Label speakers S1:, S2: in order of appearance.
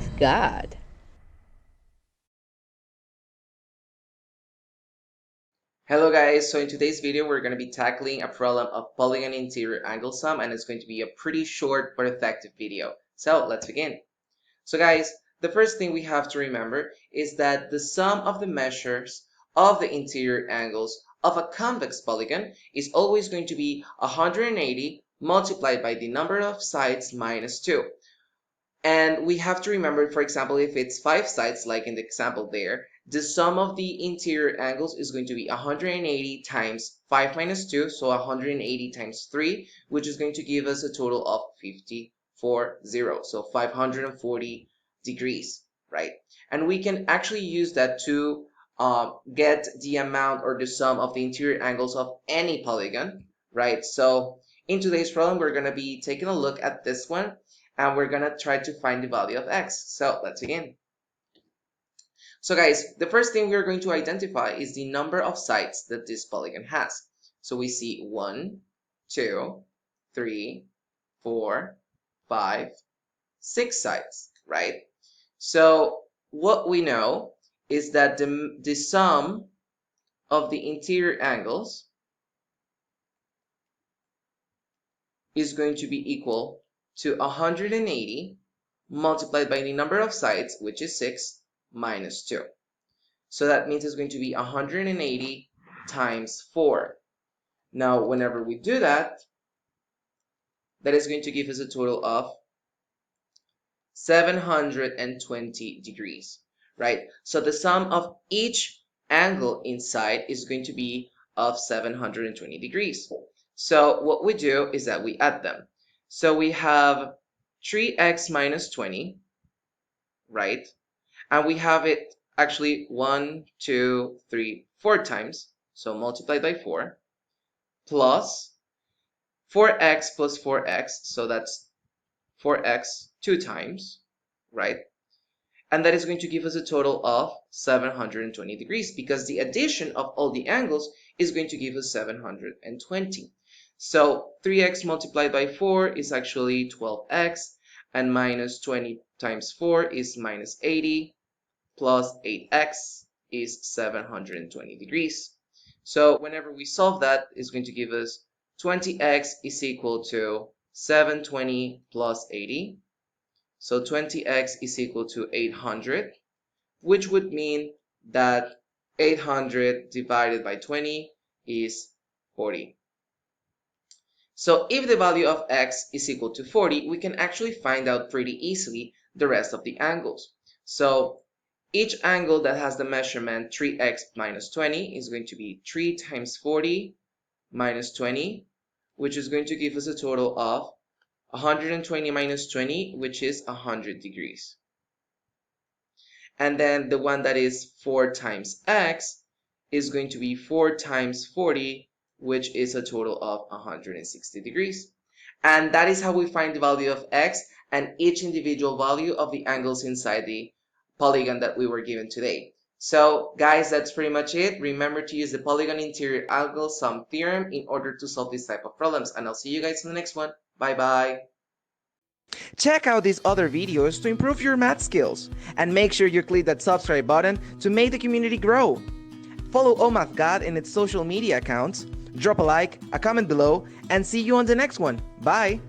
S1: Math Gad.
S2: Hello guys, so in today's video we're going to be tackling a problem of polygon interior angle sum, and it's going to be a pretty short but effective video. So let's begin. So guys, the first thing we have to remember is that the sum of the measures of the interior angles of a convex polygon is always going to be 180 multiplied by the number of sides minus 2. And we have to remember, for example, if it's 5 sides, like in the example there, the sum of the interior angles is going to be 180 times 5 minus 2, so 180 times 3, which is going to give us a total of 540, so 540 degrees, right? And we can actually use that to get the amount or the sum of the interior angles of any polygon, right? So in today's problem, we're going to be taking a look at this one, and we're going to try to find the value of x. So let's begin. So guys, the first thing we're going to identify is the number of sides that this polygon has. So we see 1, 2, 3, 4, 5, 6 sides, right? So what we know is that the sum of the interior angles is going to be equal to 180 multiplied by the number of sides, which is 6, minus 2. So that means it's going to be 180 times 4. Now, whenever we do that, that is going to give us a total of 720 degrees, right? So the sum of each angle inside is going to be of 720 degrees. So what we do is that we add them. So we have 3x minus 20, right? And we have it actually 1, 2, 3, 4 times, so multiplied by 4, plus 4x plus 4x, so that's 4x 2 times, right? And that is going to give us a total of 720 degrees, because the addition of all the angles is going to give us 720. So 3x multiplied by 4 is actually 12x, and minus 20 times 4 is minus 80, plus 8x is 720 degrees. So whenever we solve that, it's going to give us 20x is equal to 720 plus 80. So 20x is equal to 800, which would mean that 800 divided by 20 is 40. So if the value of x is equal to 40, we can actually find out pretty easily the rest of the angles. So each angle that has the measurement 3x minus 20 is going to be 3 times 40 minus 20, which is going to give us a total of 120 minus 20, which is 100 degrees. And then the one that is 4 times x is going to be 4 times 40, which is a total of 160 degrees. And that is how we find the value of x and each individual value of the angles inside the polygon that we were given today. So guys, that's pretty much it. Remember to use the polygon interior angle sum theorem in order to solve this type of problems, and I'll see you guys in the next one. Bye bye.
S3: Check out these other videos to improve your math skills, and make sure you click that subscribe button to make the community grow. Follow ohmathgad in its social media accounts, drop a like, a comment below, and see you on the next one. Bye!